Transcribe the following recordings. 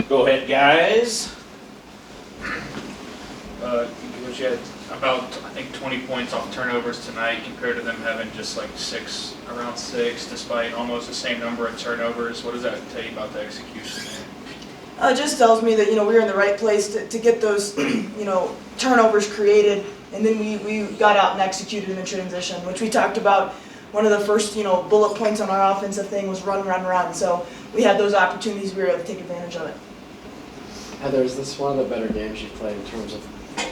Go ahead, guys. You had about, I think, 20 points off turnovers tonight compared to them having just like around six, despite almost the same number of turnovers. What does that tell you about the execution there? It just tells me that we were in the right place to get those turnovers created, and then we got out and executed in the transition, which we talked about. One of the first bullet points on our offensive thing was run, run, run. So we had those opportunities. We were able to take advantage of it. Heather, is this one of the better games you've played in terms of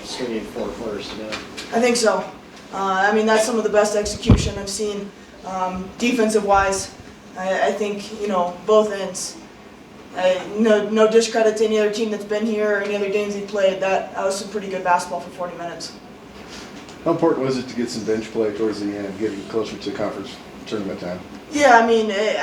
stringing 4 quarters together? I think so. That's some of the best execution I've seen defensive-wise. I think both ends. No discredit to any other team that's been here or any other games they played. That was some pretty good basketball for 40 minutes. How important was it to get some bench play towards the end, getting closer to conference tournament time? Yeah,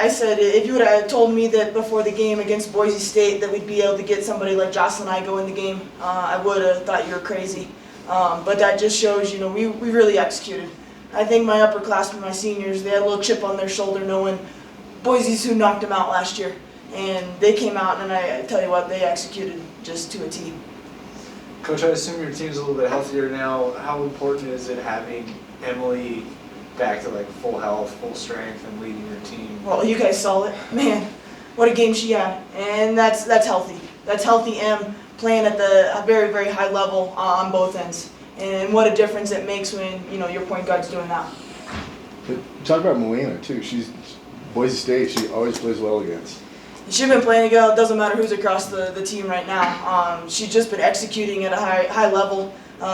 I said if you would have told me that before the game against Boise State that we'd be able to get somebody like Jocelyn Igo in the game, I would have thought you were crazy. But that just shows, we really executed. I think my upperclassmen, my seniors, they had a little chip on their shoulder knowing Boise's who knocked them out last year. And they came out, and I tell you what, they executed just to a T. Coach, I assume your team's a little bit healthier now. How important is it having Emily back to full health, full strength, and leading your team? Well, you guys saw it. Man, what a game she had. And that's healthy. That's healthy M playing at a very, very high level on both ends. And what a difference it makes when, your point guard's doing that. But talk about Melina, too. She's Boise State. She always plays well against. She's been playing again. It doesn't matter who's across the team right now. She's just been executing at a high level.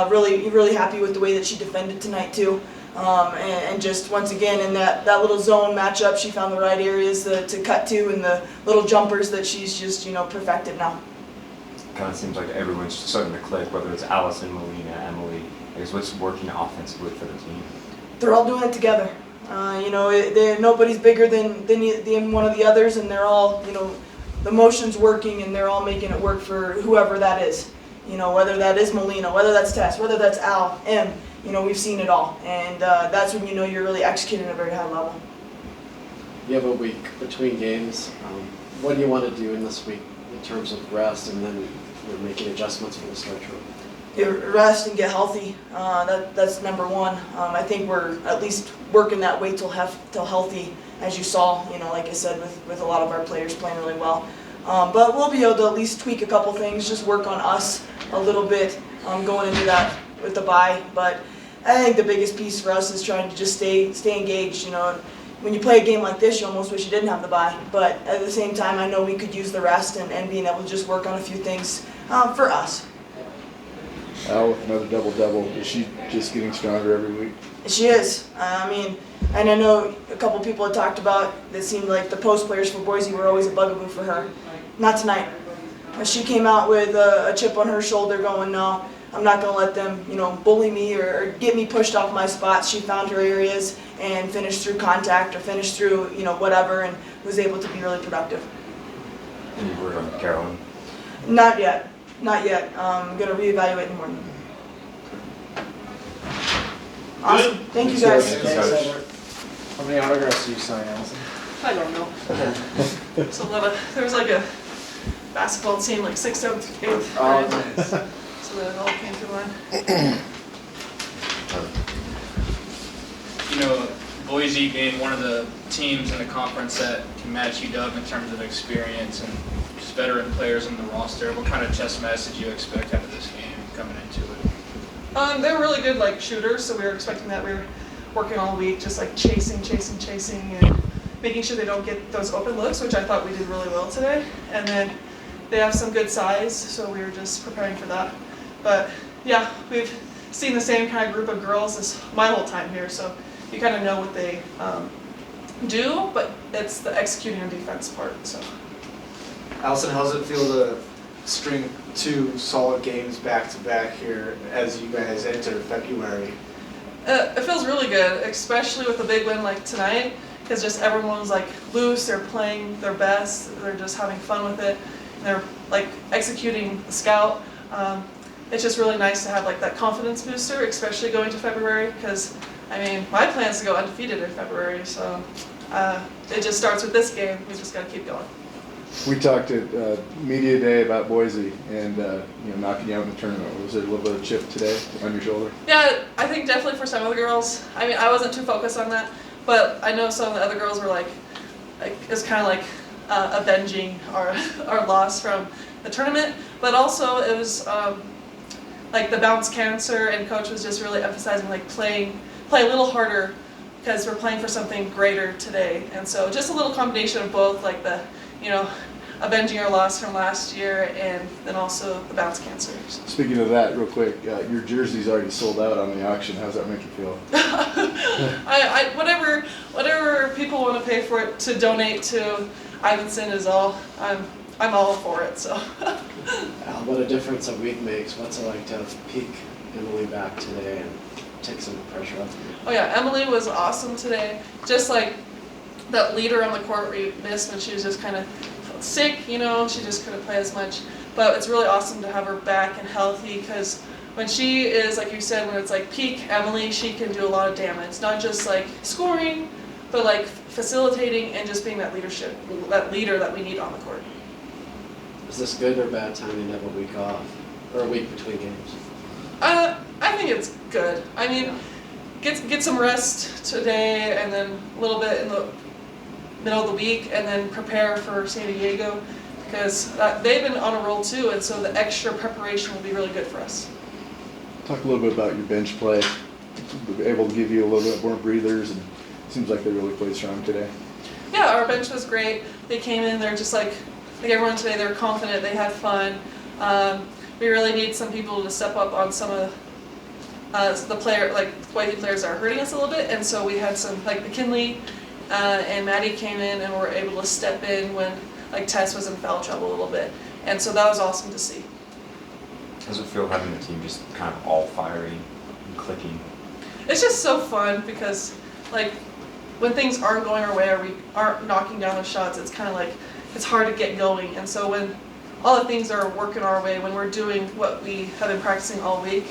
Really, really happy with the way that she defended tonight, too. And just once again in that little zone matchup, she found the right areas to cut to and the little jumpers that she's just perfected now. Kind of seems like everyone's starting to click, whether it's Allison, Melina, Emily. I guess what's working offensively for the team? They're all doing it together. Nobody's bigger than one of the others, and they're all the motion's working, and they're all making it work for whoever that is. Whether that is Melina, whether that's Tess, whether that's Al, M. We've seen it all, and that's when you're really executing at a very high level. You have a week between games. What do you want to do in this week in terms of rest and then making adjustments for the stretch run? Rest and get healthy. That's number one. I think we're at least working that way till healthy, as you saw. Like I said, with a lot of our players playing really well. But we'll be able to at least tweak a couple things, just work on us a little bit going into that with the bye. But I think the biggest piece for us is trying to just stay engaged. When you play a game like this, you almost wish you didn't have the bye. But at the same time, I know we could use the rest and being able to just work on a few things for us. Al with another double-double. Is she just getting stronger every week? She is. And I know a couple people had talked about that seemed like the post players for Boise were always a bugaboo for her. Not tonight. She came out with a chip on her shoulder going, no, I'm not going to let them, bully me or get me pushed off my spots. She found her areas and finished through contact or finished through, whatever, and was able to be really productive. Any word on Carolyn? Not yet. Not yet. I'm going to reevaluate in the morning. Awesome. Thank you guys. Thanks, Heather. How many autographs did you sign, Allison? I don't know. It's a lot of, there was a basketball team, 6th, 7th, 8th Oh, grade. nice. So that it all came to mind. Boise being one of the teams in the conference that can match UW in terms of experience and just veteran players on the roster, what kind of chess match did you expect out of this game coming into it? They were really good shooters, so we were expecting that. We were working all week, just chasing, and making sure they don't get those open looks, which I thought we did really well today. And then they have some good size, so we were just preparing for that. But yeah, we've seen the same kind of group of girls this my whole time here, so you kind of know what they do, but it's the executing on defense part. So, Allison, how does it feel to string 2 solid games back to back here as you guys enter February? It feels really good, especially with a big win like tonight, because just everyone's loose, they're playing their best, they're just having fun with it, and they're executing the scout. It's just really nice to have that confidence booster, especially going to February, because my plan is to go undefeated in February, so it just starts with this game. We just got to keep going. We talked at media day about Boise and knocking you out in the tournament. Was there a little bit of chip today on your shoulder? Yeah, I think definitely for some of the girls. I mean, I wasn't too focused on that, but I know some of the other girls were like it's kind of like avenging our loss from the tournament. But also it was like the bounce cancer, and coach was just really emphasizing like play a little harder because we're playing for something greater today. And so just a little combination of both, like the avenging our loss from last year and then also the bounce cancer. Speaking of that, real quick, your jersey's already sold out on the auction. How's that make you feel? I whatever people want to pay for it to donate to Ivinson is all. I'm all for it. So. Al, what a difference a week makes. What's it like to have peak Emily back today and take some pressure off you? Oh yeah, Emily was awesome today. Just like that leader on the court we missed when she was just kind of sick, she just couldn't play as much. But it's really awesome to have her back and healthy because when she is, like you said, when it's like peak Emily, she can do a lot of damage. Not just like scoring, but like facilitating and just being that leader that we need on the court. Is this good or bad timing to have a week off or a week between games? I think it's good. I mean, get some rest today and then a little bit in the middle of the week and then prepare for San Diego because they've been on a roll too, and so the extra preparation will be really good for us. Talk a little bit about your bench play. Able to give you a little bit more breathers, and it seems like they really played strong today. Yeah, our bench was great. They came in, they're just like everyone today, they were confident, they had fun. We really need some people to step up on some of the Boise players that are hurting us a little bit, and so we had some, like McKinley and Maddie came in and were able to step in when like Tess was in foul trouble a little bit, and so that was awesome to see. How does it feel having the team just kind of all firing and clicking? It's just so fun because like when things aren't going our way or we aren't knocking down the shots, it's kind of like it's hard to get going, and so when all the things are working our way, when we're doing what we have been practicing all week,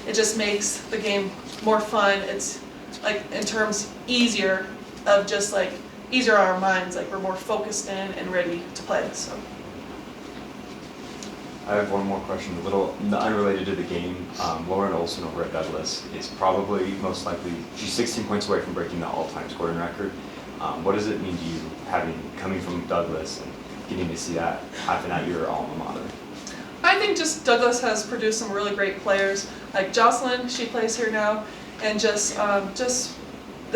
it just makes the game more fun. It's like in terms easier of just like easier on our minds, like we're more focused in and ready to play. So I have one more question, a little unrelated to the game. Lauren Olson over at Douglas is probably most likely, she's 16 points away from breaking the all-time scoring record. What does it mean to you coming from Douglas and getting to see that happen at your alma mater? I think just Douglas has produced some really great players. Like Jocelyn, she plays here now, and they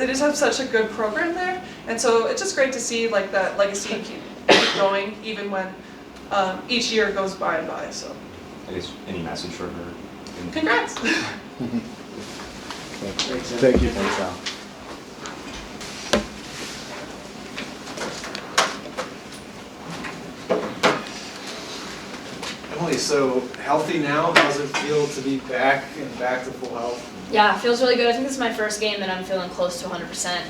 just have such a good program there, and so it's just great to see like that legacy keep going even when each year goes by and by. So I guess any message for her? congrats. Thank you. Thanks, Al. Emily, so healthy now, how's it feel to be back to full health? Yeah, it feels really good. I think this is my first game that I'm feeling close to 100%.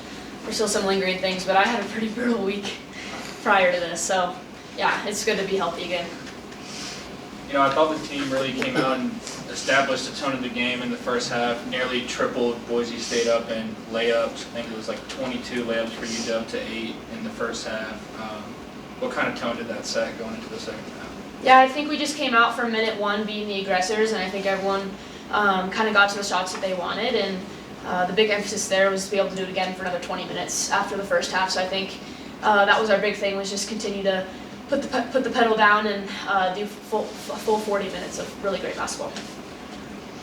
There's still some lingering things, but I had a pretty brutal week prior to this, so yeah, it's good to be healthy again. I thought the team really came out and established the tone of the game in the first half, nearly tripled Boise State up in layups. I think it was like 22 layups for UW to 8 in the first half. What kind of tone did that set going into the second half? Yeah, I think we just came out from minute one being the aggressors, and I think everyone kind of got to the shots that they wanted, and the big emphasis there was to be able to do it again for another 20 minutes after the first half. So I think that was our big thing, was just continue to put the pedal down and do full 40 minutes of really great basketball.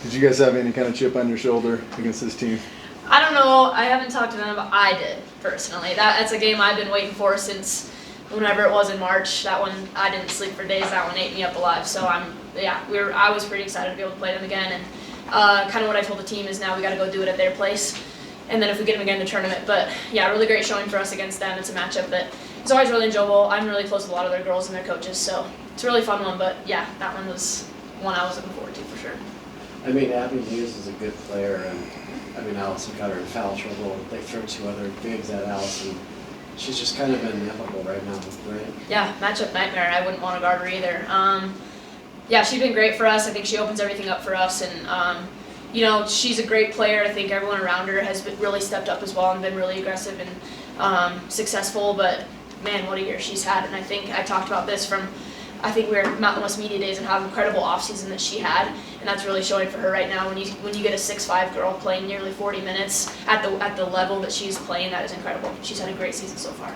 Did you guys have any kind of chip on your shoulder against this team? I don't know. I haven't talked to them, but I did personally. That's a game I've been waiting for since whenever it was in March. That one, I didn't sleep for days. That one ate me up alive. So I was pretty excited to be able to play them again. And kind of what I told the team is now we got to go do it at their place. And then if we get them again in the tournament. But yeah, really great showing for us against them. It's a matchup that is always really enjoyable. I'm really close with a lot of their girls and their coaches. So it's a really fun one. But yeah, that one was one I was looking forward to for sure. I mean, Abby Hughes is a good player, and I mean, Allison got her in foul trouble. They throw two other bigs at Allison. She's just kind of inevitable right now, right? Yeah, matchup nightmare. I wouldn't want to guard her either. Yeah, she's been great for us. I think she opens everything up for us, and she's a great player. I think everyone around her has really stepped up as well and been really aggressive and successful. But man, what a year she's had. And I think I talked about this from, I think we were at Mountain West Media Days and how incredible offseason that she had, and that's really showing for her right now. When you get a 6'5" girl playing nearly 40 minutes at the level that she's playing, that is incredible. She's had a great season so far.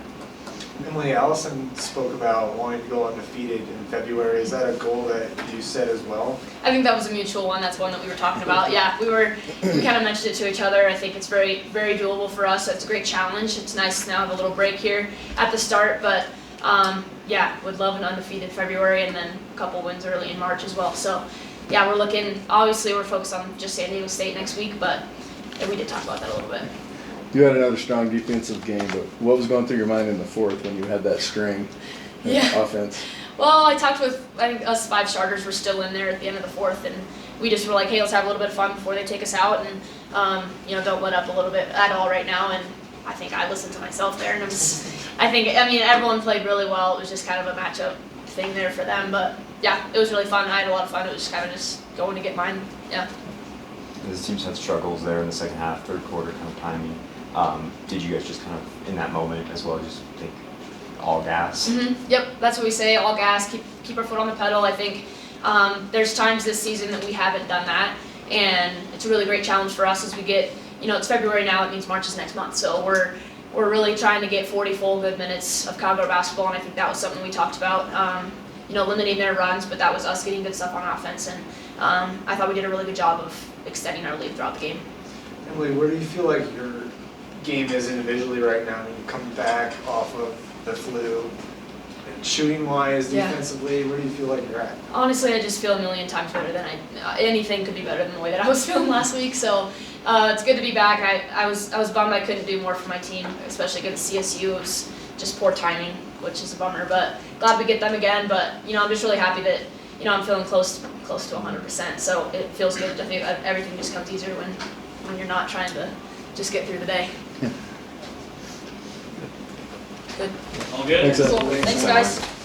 Emily, Allison spoke about wanting to go undefeated in February. Is that a goal that you set as well? I think that was a mutual one. That's one that we were talking about. Yeah, we kind of mentioned it to each other. I think it's very, very doable for us. It's a great challenge. It's nice to now have a little break here at the start, but yeah, would love an undefeated February and then a couple wins early in March as well. So yeah, we're looking, obviously we're focused on just San Diego State next week, but we did talk about that a little bit. You had another strong defensive game, but what was going through your mind in the fourth when you had that string of offense? Well, I talked with, I think us 5 starters were still in there at the end of the fourth, and we just were like, hey, let's have a little bit of fun before they take us out, and don't let up a little bit at all right now. And I think I listened to myself there, and I mean, everyone played really well. It was just kind of a matchup thing there for them, but yeah, it was really fun. I had a lot of fun. It was just kind of just going to get mine. Yeah. The teams had struggles there in the second half, third quarter kind of timing. Did you guys just kind of, in that moment as well, just think all gas? Mm-hmm. Yep, that's what we say, all gas, keep our foot on the pedal. I think there's times this season that we haven't done that, and it's a really great challenge for us as we get, it's February now, it means March is next month, so we're really trying to get 40 full good minutes of Cowgirl basketball, and I think that was something we talked about, limiting their runs, but that was us getting good stuff on offense, and I thought we did a really good job of extending our lead throughout the game. Emily, where do you feel like your game is individually right now? You come back off of the flu. Shooting-wise, defensively, where do you feel like you're at? Honestly, I just feel a million times better than anything could be better than the way that I was feeling last week. So it's good to be back. I was bummed I couldn't do more for my team, especially against CSU. It was just poor timing, which is a bummer. But glad we get them again. But I'm just really happy that I'm feeling close to 100%. So it feels good. I think everything just comes easier when you're not trying to just get through the day. Good. All good? Cool. Thanks, guys.